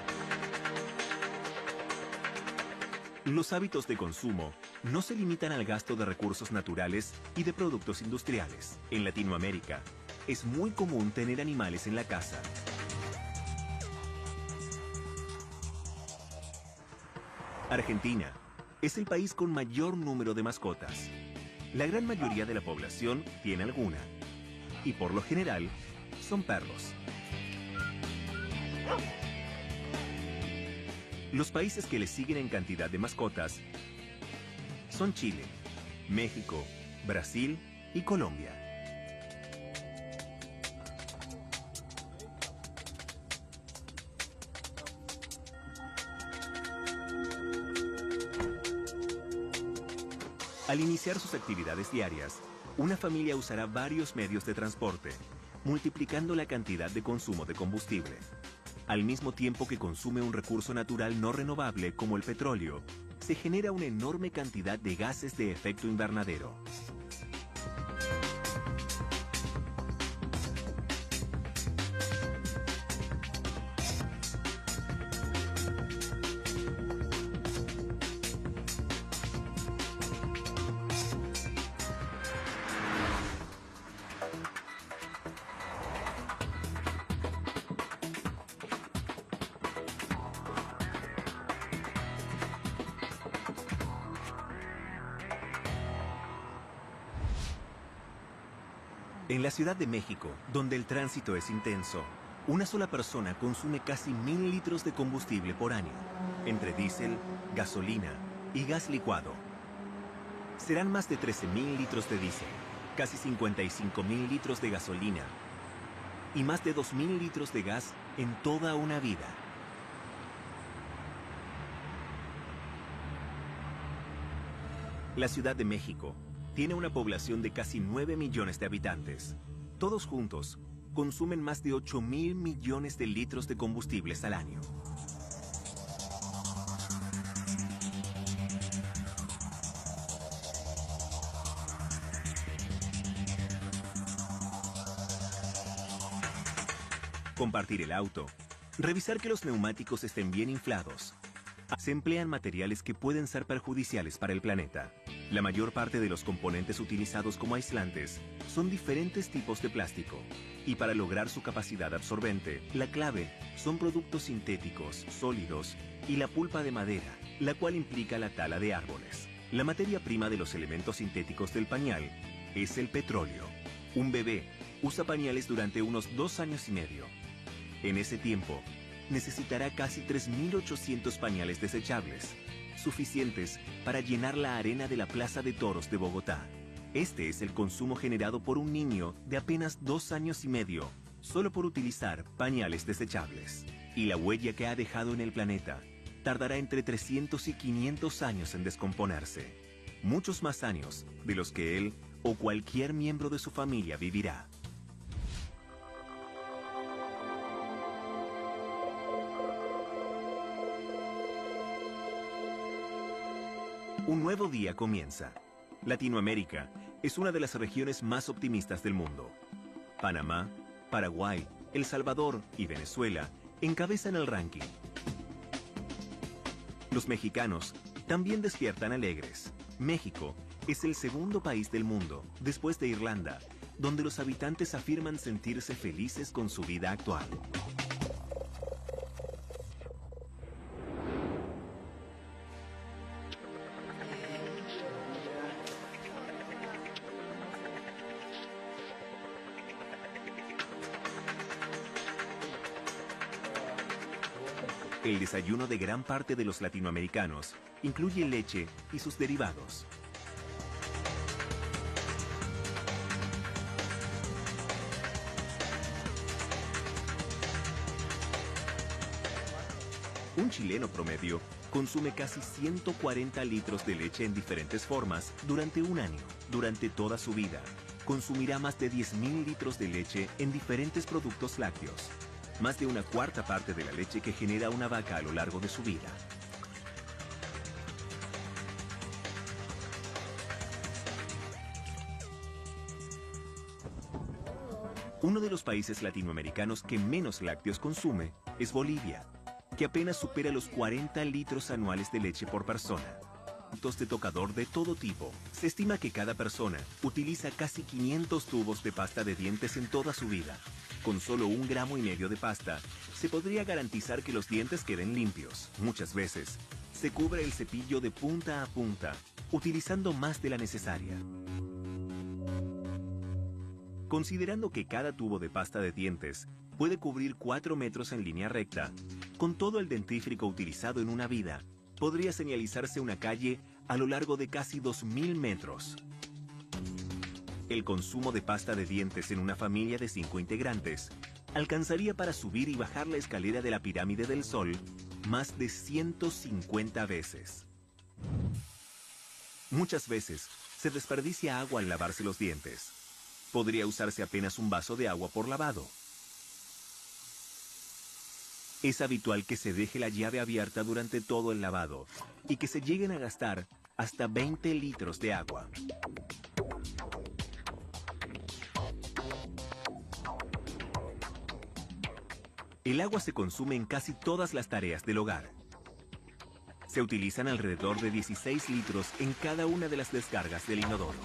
Los hábitos de consumo no se limitan al gasto de recursos naturales y de productos industriales. En Latinoamérica, es muy común tener animales en la casa. Argentina es el país con mayor número de mascotas. La gran mayoría de la población tiene alguna, y por lo general, son perros. Los países que le siguen en cantidad de mascotas son Chile, México, Brasil y Colombia. Al iniciar sus actividades diarias, una familia usará varios medios de transporte, multiplicando la cantidad de consumo de combustible. Al mismo tiempo que consume un recurso natural no renovable como el petróleo, se genera una enorme cantidad de gases de efecto invernadero. En la Ciudad de México, donde el tránsito es intenso, una sola persona consume casi 1000 litros de combustible por año, entre diésel, gasolina y gas licuado. Serán más de 13.000 litros de diésel, casi 55.000 litros de gasolina y más de 2.000 litros de gas en toda una vida. La Ciudad de México tiene una población de casi 9 millones de habitantes. Todos juntos consumen más de 8.000 millones de litros de combustibles al año. Compartir el auto, revisar que los neumáticos estén bien inflados. Se emplean materiales que pueden ser perjudiciales para el planeta. La mayor parte de los componentes utilizados como aislantes son diferentes tipos de plástico, y para lograr su capacidad absorbente, la clave son productos sintéticos, sólidos y la pulpa de madera, la cual implica la tala de árboles. La materia prima de los elementos sintéticos del pañal es el petróleo. Un bebé usa pañales durante unos 2 años y medio. En ese tiempo, necesitará casi 3.800 pañales desechables, suficientes para llenar la arena de la Plaza de Toros de Bogotá. Este es el consumo generado por un niño de apenas 2 años y medio, solo por utilizar pañales desechables. Y la huella que ha dejado en el planeta tardará entre 300 y 500 años en descomponerse. Muchos más años de los que él o cualquier miembro de su familia vivirá. Un nuevo día comienza. Latinoamérica es una de las regiones más optimistas del mundo. Panamá, Paraguay, El Salvador y Venezuela encabezan el ranking. Los mexicanos también despiertan alegres. México es el segundo país del mundo, después de Irlanda, donde los habitantes afirman sentirse felices con su vida actual. El desayuno de gran parte de los latinoamericanos incluye leche y sus derivados. Un chileno promedio consume casi 140 litros de leche en diferentes formas durante un año. Durante toda su vida, consumirá más de 10.000 litros de leche en diferentes productos lácteos. Más de una cuarta parte de la leche que genera una vaca a lo largo de su vida. Uno de los países latinoamericanos que menos lácteos consume es Bolivia, que apenas supera los 40 litros anuales de leche por persona. Productos de tocador de todo tipo. Se estima que cada persona utiliza casi 500 tubos de pasta de dientes en toda su vida. Con solo 1,5 gramos de pasta, se podría garantizar que los dientes queden limpios. Muchas veces, se cubre el cepillo de punta a punta, utilizando más de la necesaria. Considerando que cada tubo de pasta de dientes puede cubrir 4 metros en línea recta, con todo el dentífrico utilizado en una vida, podría señalizarse una calle a lo largo de casi 2.000 metros. El consumo de pasta de dientes en una familia de 5 integrantes alcanzaría para subir y bajar la escalera de la pirámide del Sol más de 150 veces. Muchas veces se desperdicia agua al lavarse los dientes. Podría usarse apenas un vaso de agua por lavado. Es habitual que se deje la llave abierta durante todo el lavado y que se lleguen a gastar hasta 20 litros de agua. El agua se consume en casi todas las tareas del hogar. Se utilizan alrededor de 16 litros en cada una de las descargas del inodoro.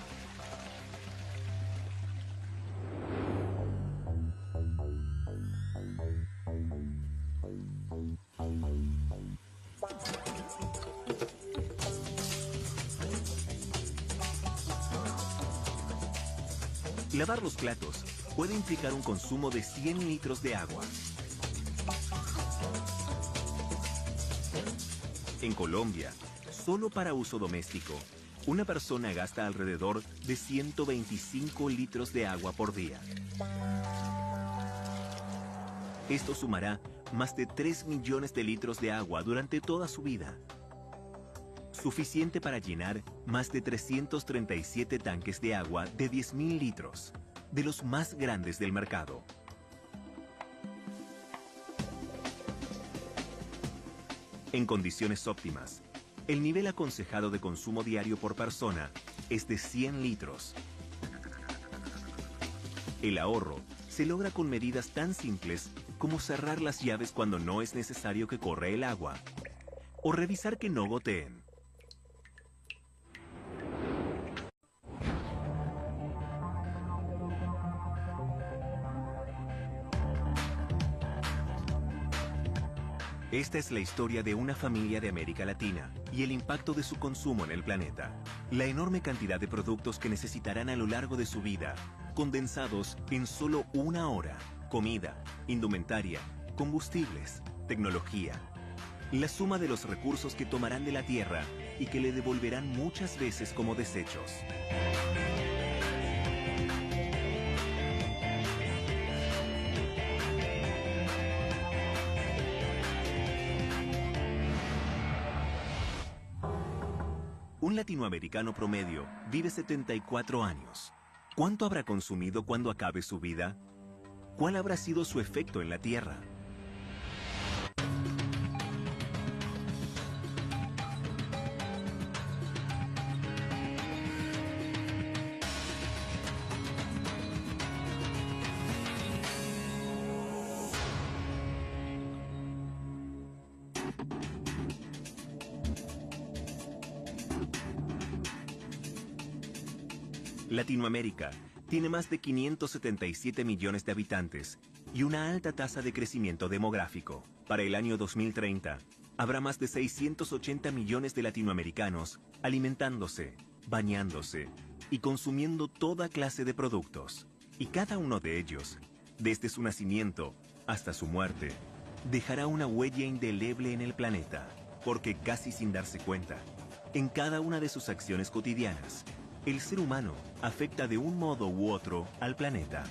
Lavar los platos puede implicar un consumo de 100 litros de agua. En Colombia, solo para uso doméstico, una persona gasta alrededor de 125 litros de agua por día. Esto sumará más de 3 millones de litros de agua durante toda su vida. Suficiente para llenar más de 337 tanques de agua de 10.000 litros, de los más grandes del mercado. En condiciones óptimas, el nivel aconsejado de consumo diario por persona es de 100 litros. El ahorro se logra con medidas tan simples como cerrar las llaves cuando no es necesario que corra el agua, o revisar que no goteen. Esta es la historia de una familia de América Latina y el impacto de su consumo en el planeta. La enorme cantidad de productos que necesitarán a lo largo de su vida, condensados en solo 1 hora. Comida, indumentaria, combustibles, tecnología. La suma de los recursos que tomarán de la tierra y que le devolverán muchas veces como desechos. Un latinoamericano promedio vive 74 años. ¿Cuánto habrá consumido cuando acabe su vida? ¿Cuál habrá sido su efecto en la Tierra? Latinoamérica tiene más de 577 millones de habitantes y una alta tasa de crecimiento demográfico. Para el año 2030, habrá más de 680 millones de latinoamericanos alimentándose, bañándose y consumiendo toda clase de productos. Y cada uno de ellos, desde su nacimiento hasta su muerte, dejará una huella indeleble en el planeta, porque casi sin darse cuenta, en cada una de sus acciones cotidianas, el ser humano afecta de un modo u otro al planeta.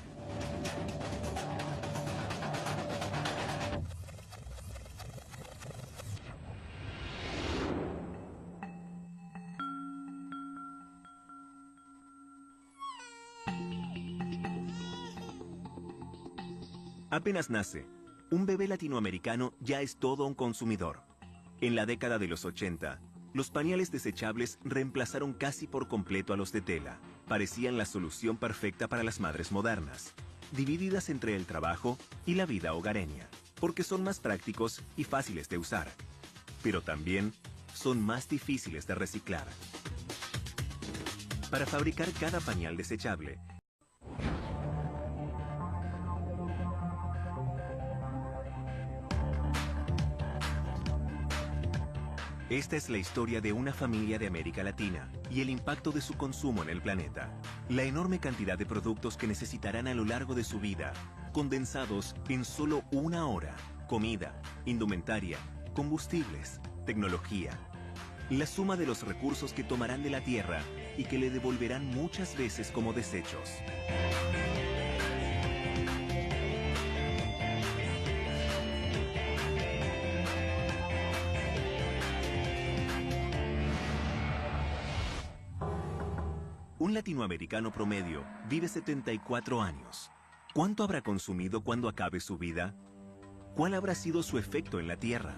Apenas nace, un bebé latinoamericano ya es todo un consumidor. En la década de los 80, los pañales desechables reemplazaron casi por completo a los de tela. Parecían la solución perfecta para las madres modernas, divididas entre el trabajo y la vida hogareña, porque son más prácticos y fáciles de usar. Pero también son más difíciles de reciclar. Para fabricar cada pañal desechable, esta es la historia de una familia de América Latina y el impacto de su consumo en el planeta. La enorme cantidad de productos que necesitarán a lo largo de su vida, condensados en solo una hora. Comida, indumentaria, combustibles, tecnología. La suma de los recursos que tomarán de la tierra y que le devolverán muchas veces como desechos. Un latinoamericano promedio vive 74 años. ¿Cuánto habrá consumido cuando acabe su vida? ¿Cuál habrá sido su efecto en la Tierra?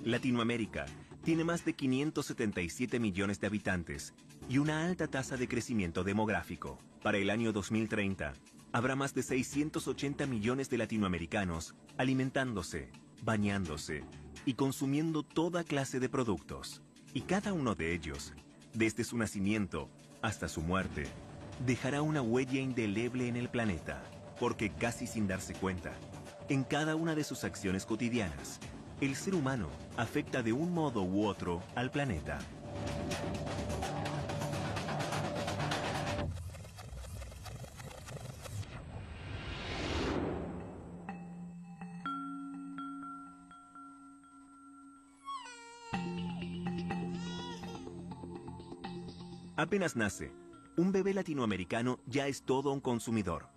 Latinoamérica tiene más de 577 millones de habitantes y una alta tasa de crecimiento demográfico. Para el año 2030, habrá más de 680 millones de latinoamericanos alimentándose, bañándose y consumiendo toda clase de productos. Y cada uno de ellos, desde su nacimiento hasta su muerte, dejará una huella indeleble en el planeta, porque casi sin darse cuenta, en cada una de sus acciones cotidianas, el ser humano afecta de un modo u otro al planeta. Apenas nace, un bebé latinoamericano ya es todo un consumidor.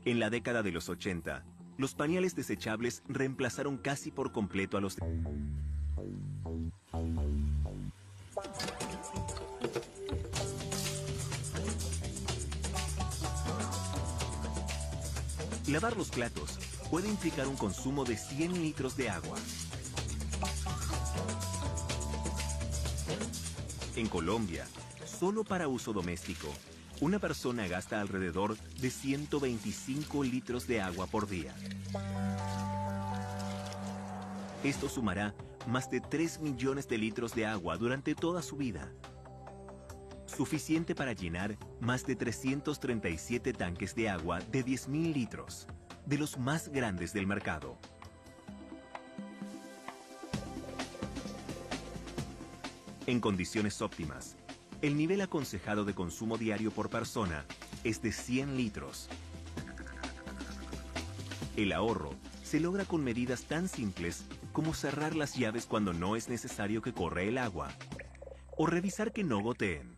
En la década de los 80, los pañales desechables reemplazaron casi por completo a los... Lavar los platos puede implicar un consumo de 100 litros de agua. En Colombia, solo para uso doméstico, una persona gasta alrededor de 125 litros de agua por día. Esto sumará más de 3 millones de litros de agua durante toda su vida. Suficiente para llenar más de 337 tanques de agua de 10.000 litros, de los más grandes del mercado. En condiciones óptimas, el nivel aconsejado de consumo diario por persona es de 100 litros. El ahorro se logra con medidas tan simples como cerrar las llaves cuando no es necesario que corra el agua o revisar que no goteen.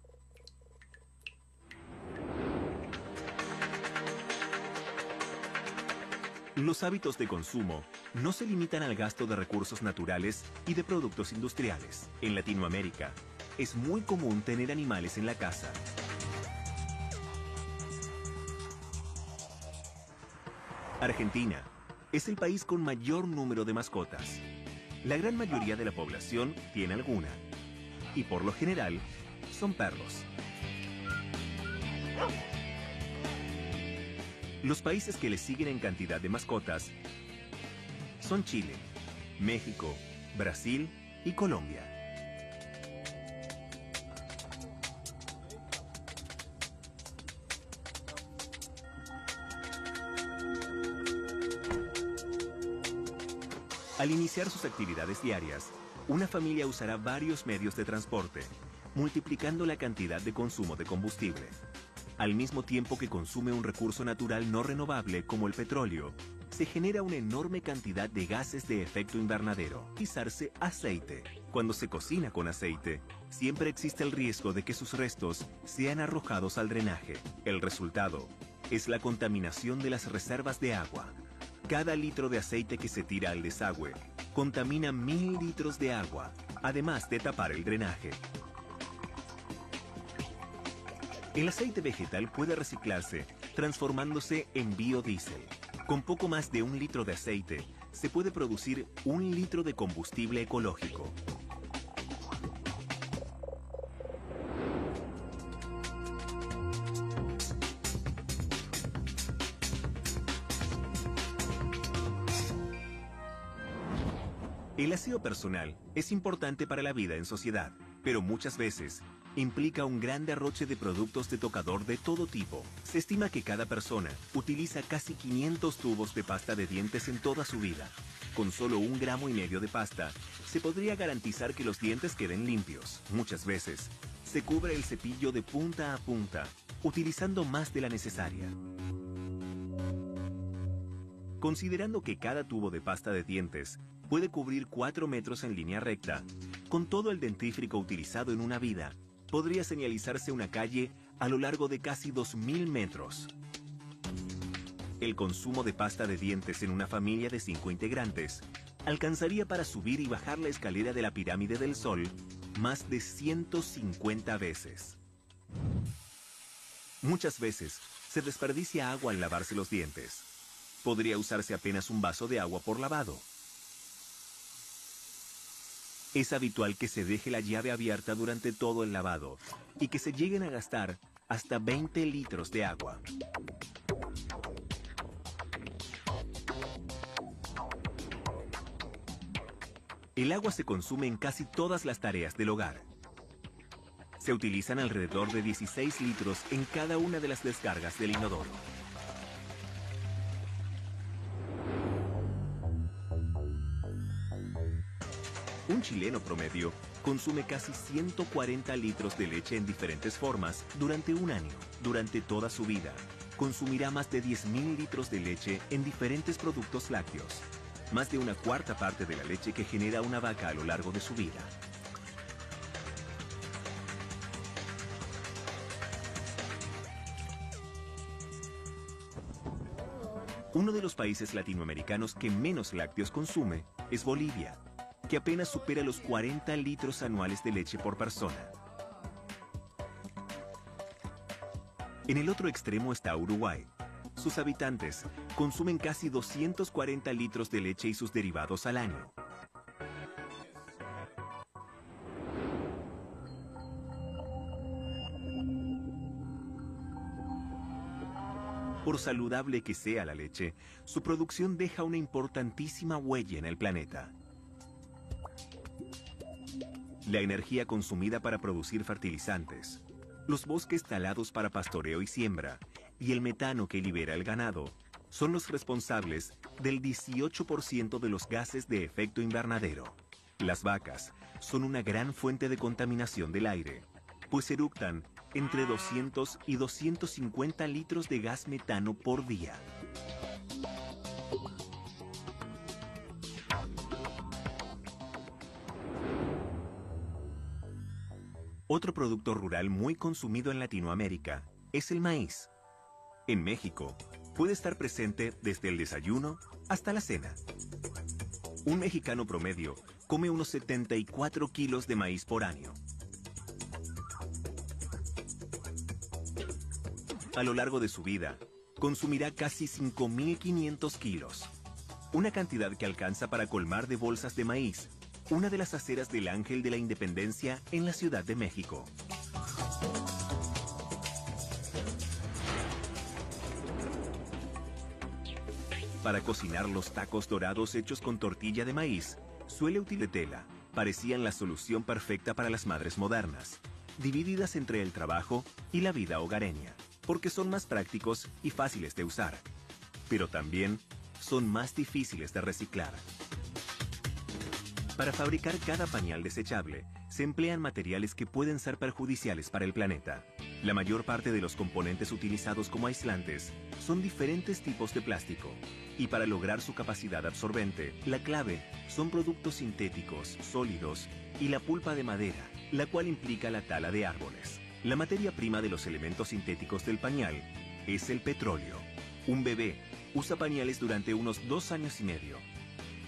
Los hábitos de consumo no se limitan al gasto de recursos naturales y de productos industriales. En Latinoamérica, es muy común tener animales en la casa. Argentina es el país con mayor número de mascotas. La gran mayoría de la población tiene alguna, y por lo general son perros. Los países que le siguen en cantidad de mascotas son Chile, México, Brasil y Colombia. Al iniciar sus actividades diarias, una familia usará varios medios de transporte, multiplicando la cantidad de consumo de combustible. Al mismo tiempo que consume un recurso natural no renovable como el petróleo, se genera una enorme cantidad de gases de efecto invernadero. Utilizarse aceite. Cuando se cocina con aceite, siempre existe el riesgo de que sus restos sean arrojados al drenaje. El resultado es la contaminación de las reservas de agua. Cada litro de aceite que se tira al desagüe contamina 1000 litros de agua, además de tapar el drenaje. El aceite vegetal puede reciclarse, transformándose en biodiesel. Con poco más de 1 litro de aceite, se puede producir 1 litro de combustible ecológico. El aseo personal es importante para la vida en sociedad, pero muchas veces implica un gran derroche de productos de tocador de todo tipo. Se estima que cada persona utiliza casi 500 tubos de pasta de dientes en toda su vida. Con solo 1,5 gramos de pasta, se podría garantizar que los dientes queden limpios. Muchas veces, se cubre el cepillo de punta a punta, utilizando más de la necesaria. Considerando que cada tubo de pasta de dientes puede cubrir 4 metros en línea recta, con todo el dentífrico utilizado en una vida, podría señalizarse una calle a lo largo de casi 2000 metros. El consumo de pasta de dientes en una familia de 5 integrantes alcanzaría para subir y bajar la escalera de la pirámide del Sol más de 150 veces. Muchas veces se desperdicia agua al lavarse los dientes. Podría usarse apenas un vaso de agua por lavado. Es habitual que se deje la llave abierta durante todo el lavado y que se lleguen a gastar hasta 20 litros de agua. El agua se consume en casi todas las tareas del hogar. Se utilizan alrededor de 16 litros en cada una de las descargas del inodoro. Un chileno promedio consume casi 140 litros de leche en diferentes formas durante un año. Durante toda su vida, consumirá más de 10.000 litros de leche en diferentes productos lácteos, más de 1/4 parte de la leche que genera una vaca a lo largo de su vida. Uno de los países latinoamericanos que menos lácteos consume es Bolivia, que apenas supera los 40 litros anuales de leche por persona. En el otro extremo está Uruguay. Sus habitantes consumen casi 240 litros de leche y sus derivados al año. Por saludable que sea la leche, su producción deja una importantísima huella en el planeta. La energía consumida para producir fertilizantes, los bosques talados para pastoreo y siembra, y el metano que libera el ganado, son los responsables del 18% de los gases de efecto invernadero. Las vacas son una gran fuente de contaminación del aire, pues eructan entre 200 y 250 litros de gas metano por día. Otro producto rural muy consumido en Latinoamérica es el maíz. En México, puede estar presente desde el desayuno hasta la cena. Un mexicano promedio come unos 74 kilos de maíz por año. A lo largo de su vida, consumirá casi 5.500 kilos. una cantidad que alcanza para colmar de bolsas de maíz una de las aceras del Ángel de la Independencia en la Ciudad de México. Para cocinar los tacos dorados hechos con tortilla de maíz, suele utilizar tela. Parecían la solución perfecta para las madres modernas, divididas entre el trabajo y la vida hogareña, porque son más prácticos y fáciles de usar, pero también son más difíciles de reciclar. Para fabricar cada pañal desechable, se emplean materiales que pueden ser perjudiciales para el planeta. La mayor parte de los componentes utilizados como aislantes son diferentes tipos de plástico, y para lograr su capacidad absorbente, la clave son productos sintéticos, sólidos y la pulpa de madera, la cual implica la tala de árboles. La materia prima de los elementos sintéticos del pañal es el petróleo. Un bebé usa pañales durante unos 2 años y medio.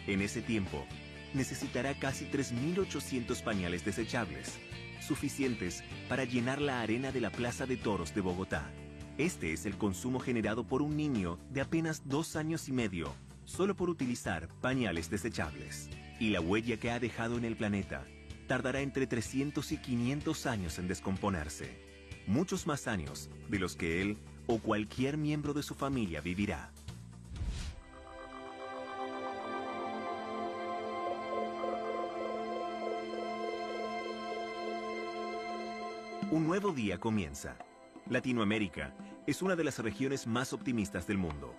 En ese tiempo, necesitará casi 3.800 pañales desechables, suficientes para llenar la arena de la Plaza de Toros de Bogotá. Este es el consumo generado por un niño de apenas 2 años y medio, solo por utilizar pañales desechables. Y la huella que ha dejado en el planeta tardará entre 300 y 500 años en descomponerse. Muchos más años de los que él o cualquier miembro de su familia vivirá. Un nuevo día comienza. Latinoamérica es una de las regiones más optimistas del mundo.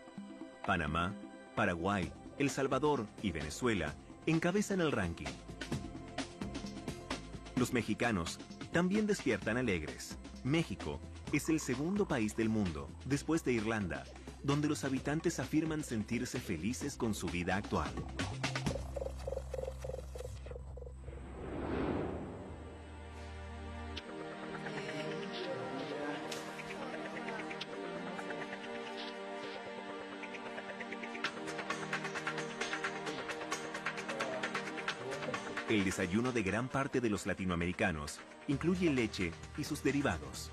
Panamá, Paraguay, El Salvador y Venezuela encabezan el ranking. Los mexicanos también despiertan alegres. México es el segundo país del mundo, después de Irlanda, donde los habitantes afirman sentirse felices con su vida actual. El desayuno de gran parte de los latinoamericanos incluye leche y sus derivados.